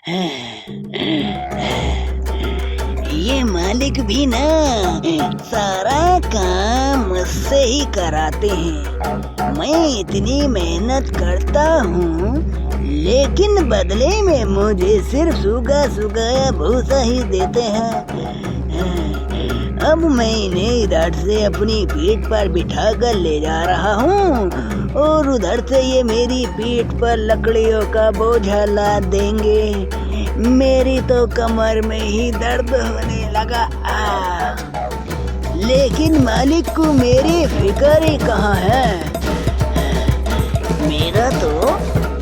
ये मालिक भी ना सारा काम मुझसे ही कराते हैं। मैं इतनी मेहनत करता हूँ लेकिन बदले में मुझे सिर्फ सूखा सूखा भूसा ही देते हैं। अब मैं इन्हें इधर से अपनी पीठ पर बिठा कर ले जा रहा हूँ और उधर से ये मेरी पीठ पर लकड़ियों का बोझा लाद देंगे। मेरी तो कमर में ही दर्द होने लगा। लेकिन मालिक को मेरी फिक्र ही कहाँ है। मेरा तो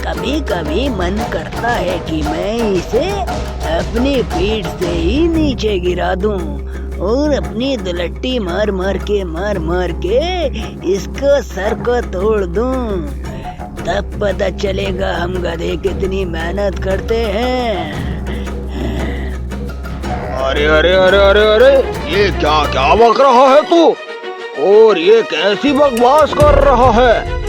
कभी कभी मन करता है कि मैं इसे अपनी पीठ से ही नीचे गिरा दूं और अपनी दुलट्टी मार मार के इसको सर को तोड़ दूं। तब पता चलेगा हम गधे कितनी मेहनत करते हैं। अरे अरे अरे अरे अरे, ये क्या क्या बक रहा है तू? और ये कैसी बकवास कर रहा है?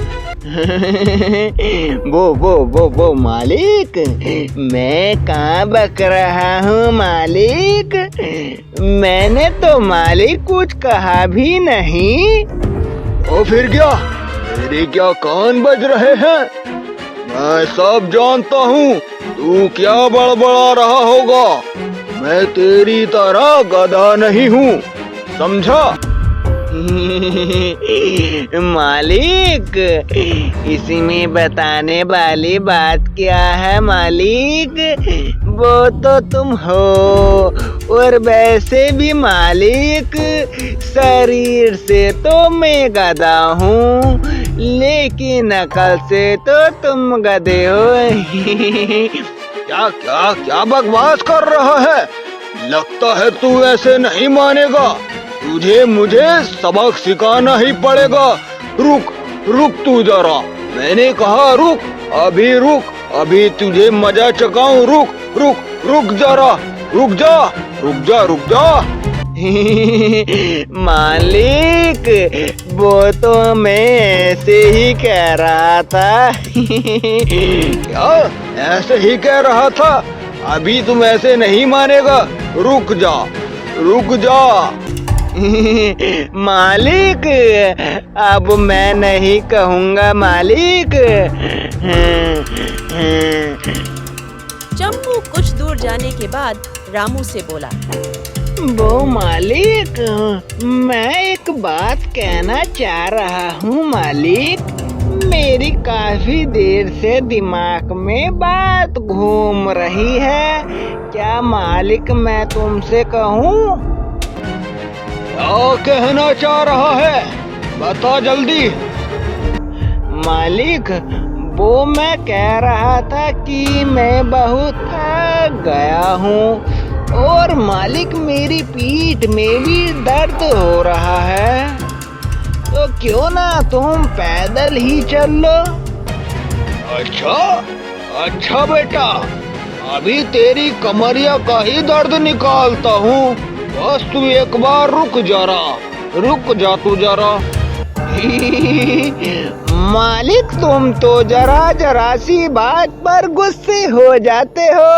वो मालिक, मैं कहाँ बक रहा हूँ मालिक? मैंने तो मालिक कुछ कहा भी नहीं। तो फिर क्या? तेरे क्या कान बज रहे हैं? मैं सब जानता हूँ तू क्या बड़बड़ा रहा होगा। मैं तेरी तरह गधा नहीं हूँ, समझा? मालिक, इसमें बताने वाली बात क्या है मालिक? वो तो तुम हो, और वैसे भी मालिक शरीर से तो मैं गधा हूँ, लेकिन अकल से तो तुम गधे हो। क्या क्या क्या बकवास कर रहा है? लगता है तू ऐसे नहीं मानेगा। तुझे मुझे सबक सिखाना ही पड़ेगा। रुक रुक तू जरा, मैंने कहा रुक, अभी रुक, अभी तुझे मजा चखाऊं। रुक रुक रुक जरा, रुक जा रुक जा रुक जा। मालिक, वो तो मैं ऐसे ही कह रहा था। क्या ऐसे ही कह रहा था? अभी तुम ऐसे नहीं मानेगा। रुक जा रुक जा। मालिक, अब मैं नहीं कहूँगा मालिक। चंपू कुछ दूर जाने के बाद रामू से बोला, वो मालिक, मैं एक बात कहना चाह रहा हूँ मालिक। मेरी काफी देर से दिमाग में बात घूम रही है। क्या मालिक मैं तुमसे कहूँ? क्या कहना चाह रहा है? बता जल्दी। मालिक, वो मैं कह रहा था कि मैं बहुत थक गया हूँ और मालिक मेरी पीठ में भी दर्द हो रहा है। तो क्यों ना तुम पैदल ही चल लो? अच्छा अच्छा बेटा, अभी तेरी कमरिया का ही दर्द निकालता हूँ। बस तू एक बार रुक जरा, रुक जा तू जरा। मालिक, तुम तो जरा जरा सी बात पर गुस्से हो जाते हो।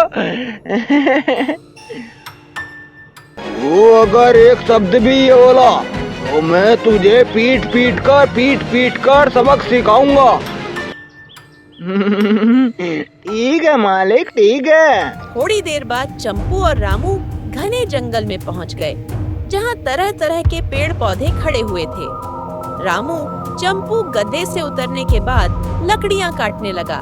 वो अगर एक शब्द भी ये बोला तो मैं तुझे पीट पीट कर सबक सिखाऊंगा। ठीक है मालिक, ठीक है। थोड़ी देर बाद चंपू और रामू घने जंगल में पहुंच गए, जहां तरह तरह के पेड़ पौधे खड़े हुए थे। रामू चंपू गधे से उतरने के बाद लकड़ियां काटने लगा।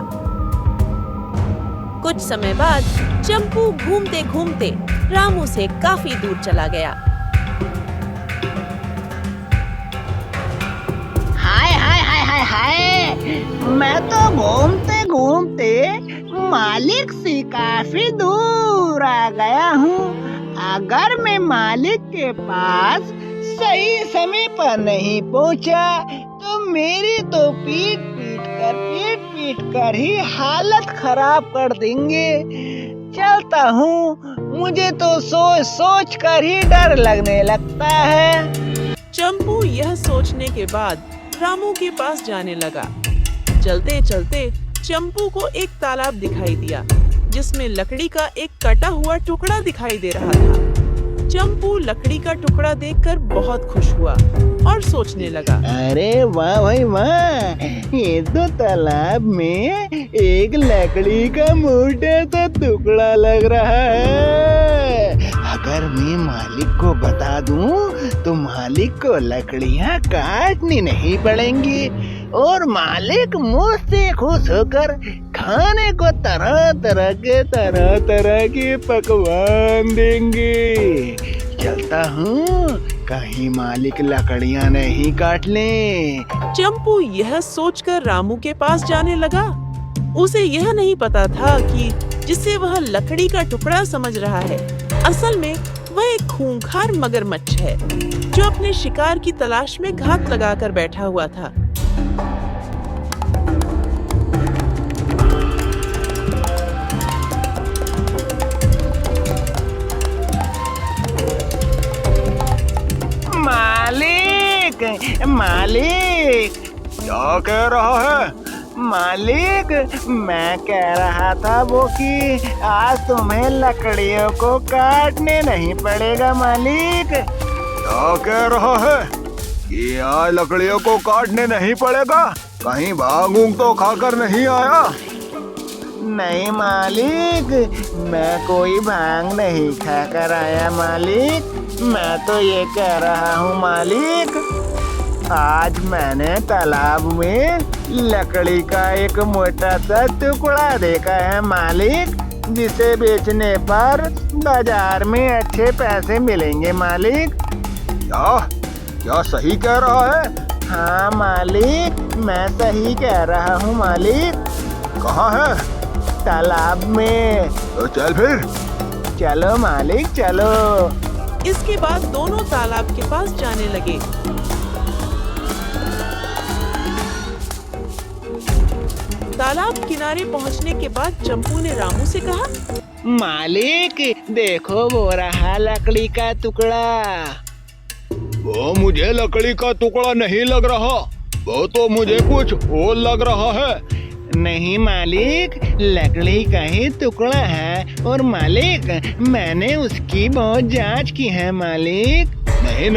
कुछ समय बाद चंपू घूमते घूमते रामू से काफी दूर चला गया। हाय हाय हाय हाय हाय, मैं तो घूमते घूमते मालिक से काफी दूर आ गया हूँ। अगर मैं मालिक के पास सही समय पर नहीं पहुँचा तो मेरी तो पीट पीट कर ही हालत खराब कर देंगे। चलता हूँ, मुझे तो सोच सोच कर ही डर लगने लगता है। चंपू यह सोचने के बाद रामू के पास जाने लगा। चलते चलते चंपू को एक तालाब दिखाई दिया, जिसमें लकड़ी का एक कटा हुआ टुकड़ा दिखाई दे रहा था। चंपू लकड़ी का टुकड़ा देखकर बहुत खुश हुआ और सोचने लगा, अरे वाह भाई वाह, ये तो तालाब में एक लकड़ी का मोटा सा टुकड़ा लग रहा है। अगर मैं मालिक को बता दूं तो मालिक को लकड़ियां काटनी नहीं पड़ेंगी और मालिक मुझसे खुश होकर खाने को तरह तरह के पकवान देंगे। चलता हूँ, कहीं मालिक लकड़ियां नहीं काट लें। चंपू यह सोचकर रामू के पास जाने लगा। उसे यह नहीं पता था कि जिसे वह लकड़ी का टुकड़ा समझ रहा है, असल में वह एक खूंखार मगरमच्छ है जो अपने शिकार की तलाश में घात लगाकर बैठा हुआ था। मालिक, क्या कह रहा है? मालिक, मैं कह रहा था वो कि आज तुम्हें लकड़ियों को काटने नहीं पड़ेगा मालिक। क्या कह रहा है कि आज लकड़ियों को काटने नहीं पड़ेगा? कहीं भांग ऊंग तो खाकर नहीं आया? नहीं मालिक, मैं कोई भांग नहीं खाकर आया मालिक। मैं तो ये कह रहा हूँ मालिक, आज मैंने तालाब में लकड़ी का एक मोटा सा टुकड़ा देखा है मालिक, जिसे बेचने पर बाजार में अच्छे पैसे मिलेंगे मालिक। क्या सही कह रहा है? हाँ मालिक, मैं सही कह रहा हूँ मालिक। कहाँ है? तालाब में। तो चल फिर। चलो मालिक चलो। इसके बाद दोनों तालाब के पास जाने लगे। तालाब किनारे पहुंचने के बाद चंपू ने रामू से कहा, मालिक देखो वो रहा लकड़ी का टुकड़ा। वो मुझे लकड़ी का टुकड़ा नहीं लग रहा, वो तो मुझे कुछ और लग रहा है। नहीं मालिक, लकड़ी का ही टुकड़ा है और मालिक मैंने उसकी बहुत जांच की है मालिक। नहीं,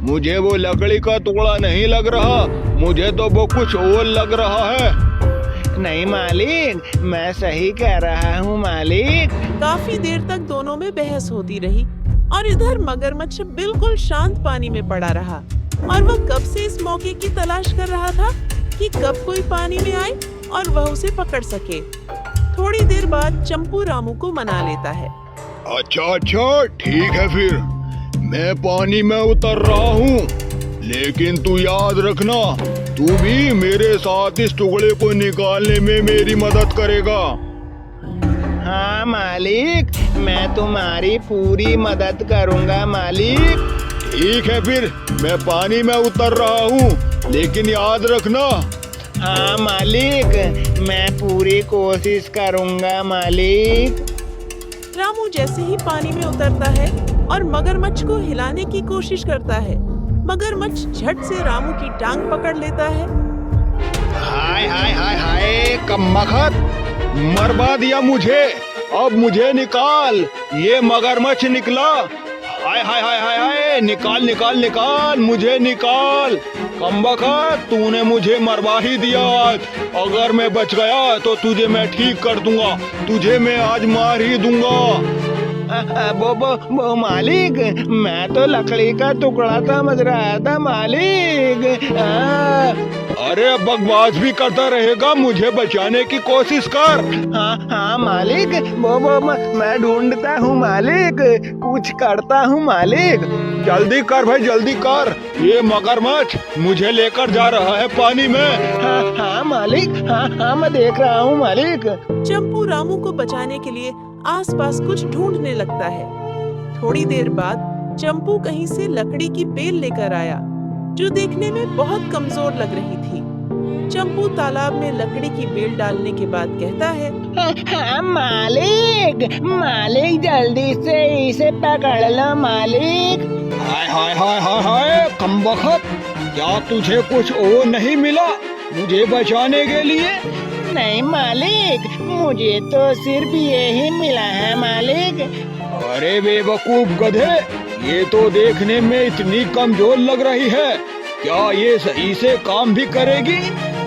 मुझे वो लकड़ी का टुकड़ा नहीं लग रहा, मुझे तो वो कुछ और लग रहा है। नहीं मालिक, मैं सही कह रहा हूँ मालिक। काफी देर तक दोनों में बहस होती रही और इधर मगरमच्छ बिल्कुल शांत पानी में पड़ा रहा और वह कब से इस मौके की तलाश कर रहा था कि कब कोई पानी में आए और वह उसे पकड़ सके। थोड़ी देर बाद चंपू रामू को मना लेता है। अच्छा ठीक है, फिर मैं पानी में उतर रहा हूँ, लेकिन तू याद रखना, तू भी मेरे साथ इस टुकड़े को निकालने में मेरी मदद करेगा। हाँ मालिक, मैं तुम्हारी पूरी मदद करूँगा मालिक। ठीक है, फिर मैं पानी में उतर रहा हूँ, लेकिन याद रखना। हाँ मालिक, मैं पूरी कोशिश करूँगा मालिक। रामू जैसे ही पानी में उतरता है और मगरमच्छ को हिलाने की कोशिश करता है, मगरमच्छ झट से रामू की टांग पकड़ लेता है। हाय, कमबख्त, मरवा दिया मुझे, अब मुझे निकाल। ये मगरमच्छ निकला। हाय, निकाल, मुझे निकाल। कमबख्त, तूने मुझे मरवा ही दिया। अगर मैं बच गया तो तुझे मैं ठीक कर दूंगा, तुझे मैं आज मार ही दूंगा। वो मालिक, मैं तो लकड़ी का टुकड़ा समझ रहा था मालिक। अरे बकवास भी करता रहेगा, मुझे बचाने की कोशिश कर। हाँ मालिक, वो मैं ढूंढता हूँ मालिक, कुछ करता हूँ मालिक। जल्दी कर भाई, जल्दी कर, ये मगरमच्छ मुझे लेकर जा रहा है पानी में। हाँ मालिक, हाँ मैं देख रहा हूँ मालिक। चंपू रामू को बचाने के लिए आसपास कुछ ढूंढने लगता है। थोड़ी देर बाद चंपू कहीं से लकड़ी की बेल लेकर आया, जो देखने में बहुत कमजोर लग रही थी। चंपू तालाब में लकड़ी की बेल डालने के बाद कहता है, हाँ मालिक जल्दी से इसे पकड़ लो मालिक। हाय, कमबख्त, क्या तुझे कुछ और नहीं मिला मुझे बचाने के लिए? नहीं मालिक, मुझे तो सिर्फ यही मिला है मालिक। अरे बेवकूफ गधे, ये तो देखने में इतनी कमजोर लग रही है, क्या ये सही से काम भी करेगी?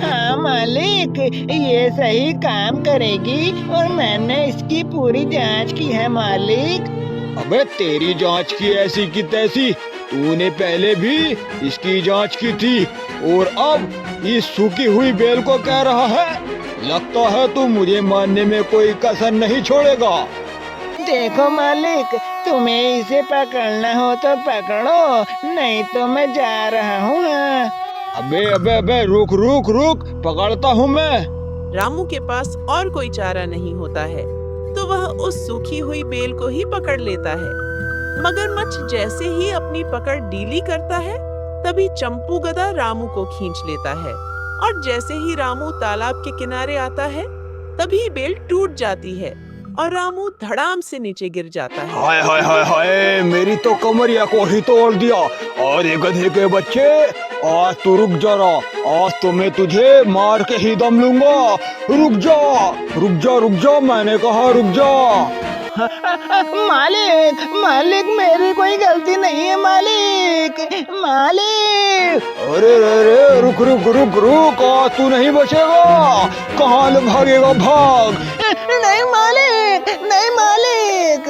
हाँ मालिक, ये सही काम करेगी और मैंने इसकी पूरी जांच की है मालिक। अबे तेरी जांच की ऐसी की तैसी, तूने पहले भी इसकी जांच की थी और अब इस सूखी हुई बेल को कह रहा है? लगता है तू मुझे मानने में कोई कसर नहीं छोड़ेगा। देखो मालिक, तुम्हें इसे पकड़ना हो तो पकड़ो, नहीं तो मैं जा रहा हूँ। अबे अबे अबे रुक रुक रुक, पकड़ता हूँ मैं। रामू के पास और कोई चारा नहीं होता है तो वह उस सूखी हुई बेल को ही पकड़ लेता है। मगरमच्छ जैसे ही अपनी पकड़ ढीली करता है तभी चंपू गधा रामू को खींच लेता है और जैसे ही रामू तालाब के किनारे आता है तभी बेल टूट जाती है और रामू धड़ाम से नीचे गिर जाता है। हाय हाय हाय हाय, मेरी तो कमरिया को ही तोड़ दिया। और ये गधे के बच्चे, आज तू रुक जरा, आज तो मैं तुझे मार के ही दम लूंगा। रुक जा रुक जा रुक जा, मैंने कहा रुक जा। मालिक मालिक, मेरी कोई गलती नहीं है मालिक, मालिक। अरे रे रे, रुक रुक रुक रुक, आज तू नहीं बचेगा। कहाँ भागेगा, भाग। नहीं मालिक, नहीं मालिक।